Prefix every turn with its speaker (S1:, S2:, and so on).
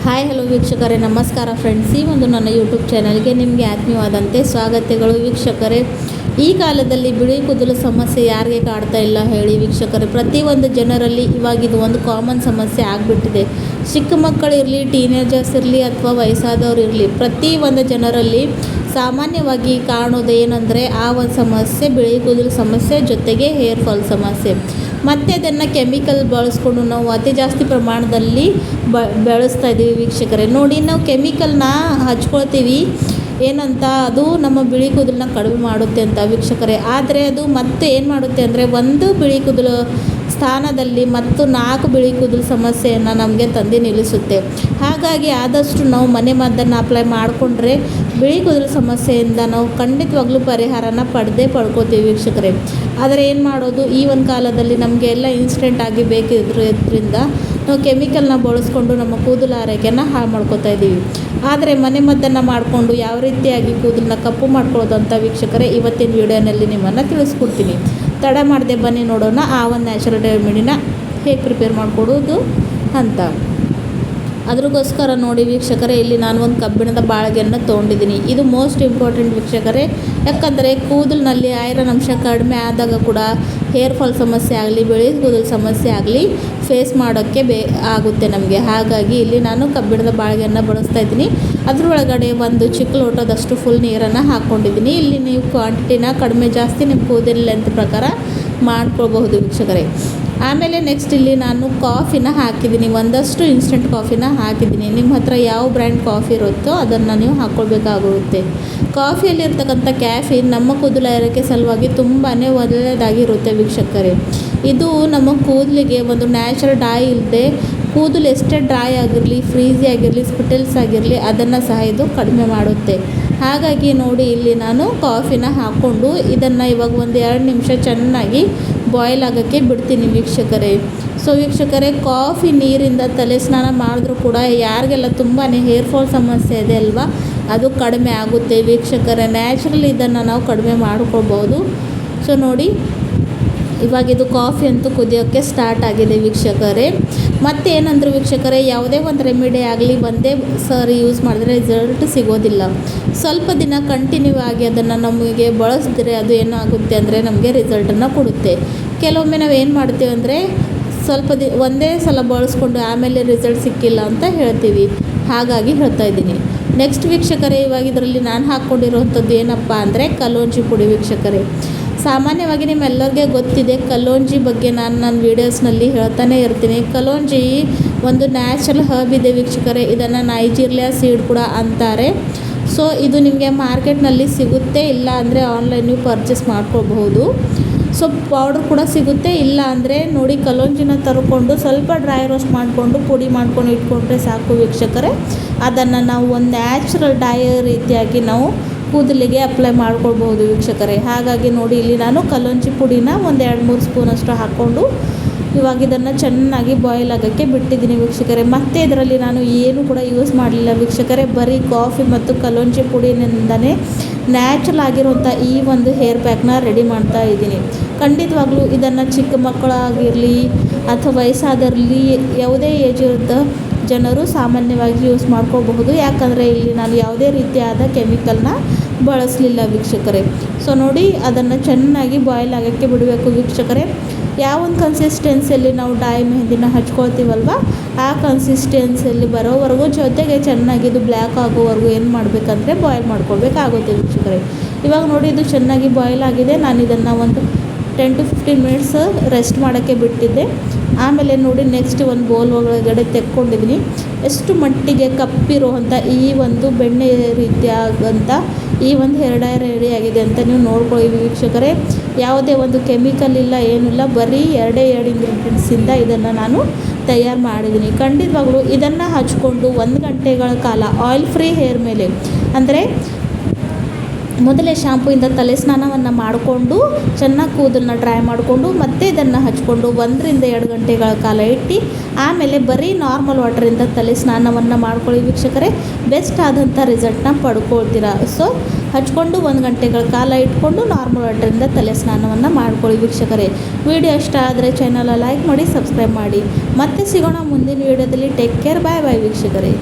S1: Hi hello ವೀಕ್ಷಕರೇ, ನಮಸ್ಕಾರ friends. ಈ ಒಂದು ನನ್ನ ಯೂಟ್ಯೂಬ್ ಚಾನಲ್ಗೆ ನಿಮಗೆ ಆತ್ಮೀಯವಾದಂತೆ ಸ್ವಾಗತಗಳು ವೀಕ್ಷಕರೇ. ಈ ಕಾಲದಲ್ಲಿ ಬಿಳಿ ಕೂದಲು ಸಮಸ್ಯೆ ಯಾರಿಗೆ ಕಾಡ್ತಾ ಇಲ್ಲ ಹೇಳಿ ವೀಕ್ಷಕರೇ. ಪ್ರತಿಯೊಂದು ಜನರಲ್ಲಿ ಇವಾಗಿದು ಒಂದು ಕಾಮನ್ ಸಮಸ್ಯೆ ಆಗಿಬಿಟ್ಟಿದೆ. ಚಿಕ್ಕ ಮಕ್ಕಳಿರಲಿ, ಟೀನೇಜರ್ಸ್ ಇರಲಿ ಅಥವಾ ವಯಸ್ಸಾದವರು ಇರಲಿ, ಪ್ರತಿಯೊಂದು ಜನರಲ್ಲಿ ಸಾಮಾನ್ಯವಾಗಿ ಕಾಣೋದೇನೆಂದರೆ ಆ ಒಂದು ಸಮಸ್ಯೆ ಬಿಳಿ ಕೂದಲು ಸಮಸ್ಯೆ, ಜೊತೆಗೆ ಹೇರ್ ಫಾಲ್ ಸಮಸ್ಯೆ. ಮತ್ತು ಅದನ್ನು ಕೆಮಿಕಲ್ ಬಳಸ್ಕೊಂಡು ನಾವು ಅತಿ ಜಾಸ್ತಿ ಪ್ರಮಾಣದಲ್ಲಿ ಬೆಳೆಸ್ತಾ ಇದ್ದೀವಿ ವೀಕ್ಷಕರೇ. ನೋಡಿ, ನಾವು ಕೆಮಿಕಲ್ನ ಹಚ್ಕೊಳ್ತೀವಿ ಏನಂತ, ಅದು ನಮ್ಮ ಬಿಳಿ ಕೂದಲನ್ನ ಕಡಿಮೆ ಮಾಡುತ್ತೆ ಅಂತ ವೀಕ್ಷಕರೇ. ಆದರೆ ಅದು ಮತ್ತೆ ಏನು ಮಾಡುತ್ತೆ ಅಂದರೆ, ಒಂದು ಬಿಳಿ ಕೂದಲು ಸ್ಥಾನದಲ್ಲಿ ಮತ್ತು 4 ಬಿಳಿ ಕೂದಲು ಸಮಸ್ಯೆಯನ್ನು ನಮಗೆ ತಂದು ನಿಲ್ಲಿಸುತ್ತೆ. ಹಾಗಾಗಿ ಆದಷ್ಟು ನಾವು ಮನೆ ಮದ್ದನ್ನು ಅಪ್ಲೈ ಮಾಡಿಕೊಂಡ್ರೆ ಬಿಳಿ ಕೂದಲು ಸಮಸ್ಯೆಯಿಂದ ನಾವು ಖಂಡಿತವಾಗ್ಲೂ ಪರಿಹಾರನ ಪಡ್ಕೋತೀವಿ ವೀಕ್ಷಕರೇ. ಆದರೆ ಏನು ಮಾಡೋದು, ಈ ಒಂದು ಕಾಲದಲ್ಲಿ ನಮಗೆ ಎಲ್ಲ ಇನ್ಸ್ಟೆಂಟ್ ಆಗಿ ಬೇಕಿದ್ರಿಂದ ನಾವು ಕೆಮಿಕಲ್ನ ಬಳಸ್ಕೊಂಡು ನಮ್ಮ ಕೂದಲು ಆರೈಕೆಯನ್ನು ಹಾಳು ಮಾಡ್ಕೋತಾ ಇದ್ದೀವಿ. ಆದರೆ ಮನೆ ಮದ್ದನ್ನು ಮಾಡಿಕೊಂಡು ಯಾವ ರೀತಿಯಾಗಿ ಕೂದಲನ್ನ ಕಪ್ಪು ಮಾಡ್ಕೊಳ್ಳೋದು ಅಂತ ವೀಕ್ಷಕರೇ ಇವತ್ತಿನ ವಿಡಿಯೋನಲ್ಲಿ ನಿಮ್ಮನ್ನು ತಿಳಿಸ್ಕೊಡ್ತೀನಿ. ತಡ ಮಾಡದೆ ಬನ್ನಿ ನೋಡೋಣ ಆ ಒಂದು ನ್ಯಾಚುರಲ್ ರೆಮಿಡಿನ ಹೇಗೆ ಪ್ರಿಪೇರ್ ಮಾಡಿಕೊಡೋದು ಅಂತ. ಅದ್ರಗೋಸ್ಕರ ನೋಡಿ ವೀಕ್ಷಕರೇ, ಇಲ್ಲಿ ನಾನು ಒಂದು ಕಬ್ಬಿಣದ ಬಾಳಿಗೆಯನ್ನು ತೊಗೊಂಡಿದ್ದೀನಿ. ಇದು ಮೋಸ್ಟ್ ಇಂಪಾರ್ಟೆಂಟ್ ವೀಕ್ಷಕರೇ. ಯಾಕಂದರೆ ಕೂದಲಿನಲ್ಲಿ ಐರನ್ ಅಂಶ ಕಡಿಮೆ ಆದಾಗ ಕೂಡ ಹೇರ್ ಫಾಲ್ ಸಮಸ್ಯೆ ಆಗಲಿ, ಬಿಳಿ ಕೂದಲು ಸಮಸ್ಯೆ ಆಗಲಿ ಫೇಸ್ ಮಾಡೋಕ್ಕೆ ಆಗುತ್ತೆ ನಮಗೆ. ಹಾಗಾಗಿ ಇಲ್ಲಿ ನಾನು ಕಬ್ಬಿಣದ ಬಾಳಿಗೆಯನ್ನು ಬಳಸ್ತಾ ಇದ್ದೀನಿ. ಅದರೊಳಗಡೆ ಒಂದು ಚಿಕ್ಕ ಲೋಟದಷ್ಟು ಫುಲ್ ನೀರನ್ನು ಹಾಕ್ಕೊಂಡಿದ್ದೀನಿ. ಇಲ್ಲಿ ನೀವು ಕ್ವಾಂಟಿಟಿನ ಕಡಿಮೆ ಜಾಸ್ತಿ ನಿಮ್ಮ ಕೂದಲು ಲೆಂತ್ ಪ್ರಕಾರ ಮಾಡ್ಕೊಳ್ಬಹುದು ವೀಕ್ಷಕರೇ. ಆಮೇಲೆ ನೆಕ್ಸ್ಟ್ ಇಲ್ಲಿ ನಾನು ಕಾಫಿನ ಹಾಕಿದ್ದೀನಿ, ಒಂದಷ್ಟು ಇನ್ಸ್ಟೆಂಟ್ ಕಾಫಿನ ಹಾಕಿದ್ದೀನಿ. ನಿಮ್ಮ ಹತ್ರ ಯಾವ ಬ್ರ್ಯಾಂಡ್ ಕಾಫಿ ಇರುತ್ತೋ ಅದನ್ನು ನೀವು ಹಾಕ್ಕೊಳ್ಬೇಕಾಗುತ್ತೆ. ಕಾಫಿಯಲ್ಲಿರ್ತಕ್ಕಂಥ ಕ್ಯಾಫಿನ್ ನಮ್ಮ ಕೂದಲು ಆರೈಕೆ ಸಲುವಾಗಿ ತುಂಬಾ ಒಳ್ಳೆಯದಾಗಿರುತ್ತೆ ವೀಕ್ಷಕರೇ. ಇದು ನಮ್ಮ ಕೂದಲಿಗೆ ಒಂದು ನ್ಯಾಚುರಲ್ ಡೈ ಇಲ್ಲದೆ ಕೂದಲು ಎಷ್ಟೇ ಡ್ರೈ ಆಗಿರಲಿ, ಫ್ರೀಝಿ ಆಗಿರಲಿ, ಸ್ಪಿಟಲ್ಸ್ ಆಗಿರಲಿ ಅದನ್ನು ಸಹ ಇದು ಕಡಿಮೆ ಮಾಡುತ್ತೆ. ಹಾಗಾಗಿ ನೋಡಿ, ಇಲ್ಲಿ ನಾನು ಕಾಫಿನ ಹಾಕ್ಕೊಂಡು ಇದನ್ನು ಇವಾಗ ಒಂದು 2 ನಿಮಿಷ ಚೆನ್ನಾಗಿ ಬಾಯ್ಲ್ ಆಗೋಕ್ಕೆ ಬಿಡ್ತೀನಿ ವೀಕ್ಷಕರೇ. ಸೊ ವೀಕ್ಷಕರೇ, ಕಾಫಿ ನೀರಿಂದ ತಲೆ ಸ್ನಾನ ಮಾಡಿದ್ರೂ ಕೂಡ ಯಾರಿಗೆಲ್ಲ ತುಂಬಾ ಹೇರ್ ಫಾಲ್ ಸಮಸ್ಯೆ ಇದೆ ಅಲ್ವಾ, ಅದು ಕಡಿಮೆ ಆಗುತ್ತೆ ವೀಕ್ಷಕರೇ. ನ್ಯಾಚುರಲ್ ಇದನ್ನು ನಾವು ಕಡಿಮೆ ಮಾಡ್ಕೊಳ್ಬೋದು. ಸೊ ನೋಡಿ, ಇವಾಗಿದು ಕಾಫಿ ಅಂತೂ ಕುದಿಯೋಕ್ಕೆ ಸ್ಟಾರ್ಟ್ ಆಗಿದೆ ವೀಕ್ಷಕರೇ. ಮತ್ತು ಏನಂದ್ರೆ ವೀಕ್ಷಕರೇ, ಯಾವುದೇ ಒಂದು ರೆಮಿಡಿ ಆಗಲಿ ಒಂದೇ ಸಾರಿ ಯೂಸ್ ಮಾಡಿದ್ರೆ ರಿಸಲ್ಟ್ ಸಿಗೋದಿಲ್ಲ. ಸ್ವಲ್ಪ ದಿನ ಕಂಟಿನ್ಯೂ ಆಗಿ ಅದನ್ನು ನಮಗೆ ಬಳಸಿದ್ರೆ ಅದು ಏನಾಗುತ್ತೆ ಅಂದರೆ ನಮಗೆ ರಿಸಲ್ಟನ್ನು ಕೊಡುತ್ತೆ. ಕೆಲವೊಮ್ಮೆ ನಾವು ಏನು ಮಾಡ್ತೀವಿ ಅಂದರೆ ಒಂದೇ ಸಲ ಬಳಸ್ಕೊಂಡು ಆಮೇಲೆ ರಿಸಲ್ಟ್ ಸಿಕ್ಕಿಲ್ಲ ಅಂತ ಹೇಳ್ತೀವಿ. ಹಾಗಾಗಿ ಹೇಳ್ತಾ ಇದ್ದೀನಿ. ನೆಕ್ಸ್ಟ್ ವೀಕ್ಷಕರೇ, ಇವಾಗ ಇದರಲ್ಲಿ ನಾನು ಹಾಕ್ಕೊಂಡಿರುವಂಥದ್ದು ಏನಪ್ಪ ಅಂದರೆ ಕಲೋಂಜಿ ಪುಡಿ ವೀಕ್ಷಕರೇ. ಸಾಮಾನ್ಯವಾಗಿ ನಿಮ್ಮೆಲ್ಲರಿಗೆ ಗೊತ್ತಿದೆ ಕಲೋಂಜಿ ಬಗ್ಗೆ, ನಾನು ನನ್ನ ವೀಡಿಯೋಸ್ನಲ್ಲಿ ಹೇಳ್ತಾನೆ ಇರ್ತೀನಿ. ಕಲೋಂಜಿ ಒಂದು ನ್ಯಾಚುರಲ್ ಹರ್ಬ್ ಇದೆ ವೀಕ್ಷಕರೇ. ಇದನ್ನು ನೈಜೀರಿಯಾ ಸೀಡ್ ಕೂಡ ಅಂತಾರೆ. ಸೊ ಇದು ನಿಮಗೆ ಮಾರ್ಕೆಟ್ನಲ್ಲಿ ಸಿಗುತ್ತೆ, ಇಲ್ಲ ಅಂದರೆ ಆನ್ಲೈನ್ ನೀವು ಪರ್ಚೇಸ್ ಮಾಡ್ಕೋಬಹುದು. ಸೊ ಪೌಡ್ರ್ ಕೂಡ ಸಿಗುತ್ತೆ. ಇಲ್ಲ ಅಂದರೆ ನೋಡಿ, ಕಲೋಂಜಿನ ತರ್ಕೊಂಡು ಸ್ವಲ್ಪ ಡ್ರೈ ರೋಸ್ಟ್ ಮಾಡಿಕೊಂಡು ಪುಡಿ ಮಾಡ್ಕೊಂಡು ಇಟ್ಕೊಂಡ್ರೆ ಸಾಕು ವೀಕ್ಷಕರೇ. ಅದನ್ನು ನಾವು ಒಂದು ನ್ಯಾಚುರಲ್ ಡೈ ರೀತಿಯಾಗಿ ನಾವು ಕೂದಲಿಗೆ ಅಪ್ಲೈ ಮಾಡ್ಕೊಳ್ಬೋದು ವೀಕ್ಷಕರೇ. ಹಾಗಾಗಿ ನೋಡಿ, ಇಲ್ಲಿ ನಾನು ಕಲೋಂಜಿ ಪುಡಿನ ಒಂದು 2-3 ಸ್ಪೂನಷ್ಟು ಹಾಕ್ಕೊಂಡು ಇವಾಗ ಇದನ್ನು ಚೆನ್ನಾಗಿ ಬಾಯ್ಲ್ ಆಗೋಕ್ಕೆ ಬಿಟ್ಟಿದ್ದೀನಿ ವೀಕ್ಷಕರೇ. ಮತ್ತು ಇದರಲ್ಲಿ ನಾನು ಏನು ಕೂಡ ಯೂಸ್ ಮಾಡಲಿಲ್ಲ ವೀಕ್ಷಕರೇ. ಬರೀ ಕಾಫಿ ಮತ್ತು ಕಲೋಂಜಿ ಪುಡಿನಿಂದನೇ ನ್ಯಾಚುರಲ್ ಆಗಿರುವಂಥ ಈ ಒಂದು ಹೇರ್ ಪ್ಯಾಕ್ನ ರೆಡಿ ಮಾಡ್ತಾ ಇದ್ದೀನಿ. ಖಂಡಿತವಾಗ್ಲೂ ಇದನ್ನು ಚಿಕ್ಕ ಮಕ್ಕಳಾಗಿರಲಿ ಅಥವಾ ವಯಸ್ಸಾದರಲ್ಲಿ ಯಾವುದೇ ಏಜ್ ಇರೋ ಜನರು ಸಾಮಾನ್ಯವಾಗಿ ಯೂಸ್ ಮಾಡ್ಕೋಬಹುದು. ಯಾಕಂದರೆ ಇಲ್ಲಿ ನಾನು ಯಾವುದೇ ರೀತಿಯಾದ ಕೆಮಿಕಲ್ನ ಬಳಸಲಿಲ್ಲ ವೀಕ್ಷಕರೇ. ಸೊ ನೋಡಿ, ಅದನ್ನು ಚೆನ್ನಾಗಿ ಬಾಯ್ಲ್ ಆಗೋಕ್ಕೆ ಬಿಡಬೇಕು ವೀಕ್ಷಕರೇ. ಯಾವೊಂದು ಕನ್ಸಿಸ್ಟೆನ್ಸಿಯಲ್ಲಿ ನಾವು ಡೈ ಮೆಹಂದಿನ ಹಚ್ಕೊಳ್ತೀವಲ್ವ ಆ ಕನ್ಸಿಸ್ಟೆನ್ಸಿಯಲ್ಲಿ ಬರೋವರೆಗೂ, ಜೊತೆಗೆ ಚೆನ್ನಾಗಿ ಇದು ಬ್ಲ್ಯಾಕ್ ಆಗೋವರೆಗೂ ಏನು ಮಾಡಬೇಕಂದ್ರೆ ಬಾಯ್ಲ್ ಮಾಡ್ಕೊಳ್ಬೇಕಾಗುತ್ತೆ ವೀಕ್ಷಕರೇ. ಇವಾಗ ನೋಡಿ, ಇದು ಚೆನ್ನಾಗಿ ಬಾಯ್ಲ್ ಆಗಿದೆ. ನಾನು ಇದನ್ನು ಒಂದು 10 to 15 ಮಿನಿಟ್ಸ್ ರೆಸ್ಟ್ ಮಾಡೋಕ್ಕೆ ಬಿಟ್ಟಿದ್ದೆ. ಆಮೇಲೆ ನೋಡಿ, ನೆಕ್ಸ್ಟ್ ಒಂದು ಬೌಲ್ ಒಳಗಡೆ ತೆಕ್ಕೊಂಡಿದ್ದೀನಿ. ಎಷ್ಟು ಮಟ್ಟಿಗೆ ಕಪ್ಪಿರುವಂಥ ಈ ಒಂದು ಬೆಣ್ಣೆ ರೀತಿಯಾದಂಥ ಈ ಒಂದು ಹೇರ್ ಡೈ ರೆಡಿ ಆಗಿದೆ ಅಂತ ನೀವು ನೋಡ್ಕೊಳ್ಳಿ ವೀಕ್ಷಕರೇ. ಯಾವುದೇ ಒಂದು ಕೆಮಿಕಲ್ ಇಲ್ಲ, ಏನಿಲ್ಲ, ಬರೀ 2 ಇಂಗ್ರೀಡಿಯೆಂಟ್ಸಿಂದ ಇದನ್ನು ನಾನು ತಯಾರು ಮಾಡಿದ್ದೀನಿ. ಖಂಡಿತವಾಗ್ಲೂ ಇದನ್ನು ಹಚ್ಕೊಂಡು 1 ಗಂಟೆಗಳ ಕಾಲ ಆಯಿಲ್ ಫ್ರೀ ಹೇರ್ ಮೇಲೆ, ಅಂದರೆ ಮೊದಲೇ ಶಾಂಪೂಯಿಂದ ತಲೆ ಸ್ನಾನವನ್ನು ಮಾಡಿಕೊಂಡು ಚೆನ್ನಾಗಿ ಕೂದಲನ್ನ ಡ್ರೈ ಮಾಡಿಕೊಂಡು ಮತ್ತೆ ಇದನ್ನು ಹಚ್ಕೊಂಡು 1-2 ಗಂಟೆಗಳ ಕಾಲ ಇಟ್ಟು ಆಮೇಲೆ ಬರೀ ನಾರ್ಮಲ್ ವಾಟರಿಂದ ತಲೆ ಸ್ನಾನವನ್ನು ಮಾಡ್ಕೊಳ್ಳಿ ವೀಕ್ಷಕರೇ. ಬೆಸ್ಟ್ ಆದಂಥ ರಿಸಲ್ಟ್ನ ಪಡ್ಕೊಳ್ತೀರಾ. ಸೊ ಹಚ್ಕೊಂಡು 1 ಗಂಟೆಗಳ ಕಾಲ ಇಟ್ಕೊಂಡು ನಾರ್ಮಲ್ ವಾಟರಿಂದ ತಲೆ ಸ್ನಾನವನ್ನು ಮಾಡ್ಕೊಳ್ಳಿ ವೀಕ್ಷಕರೇ. ವಿಡಿಯೋ ಇಷ್ಟ ಆದರೆ ಚಾನಲ್ ಲೈಕ್ ಮಾಡಿ, ಸಬ್ಸ್ಕ್ರೈಬ್ ಮಾಡಿ. ಮತ್ತೆ ಸಿಗೋಣ ಮುಂದಿನ ವಿಡಿಯೋದಲ್ಲಿ. ಟೇಕ್ ಕೇರ್, ಬಾಯ್ ಬಾಯ್ ವೀಕ್ಷಕರೇ.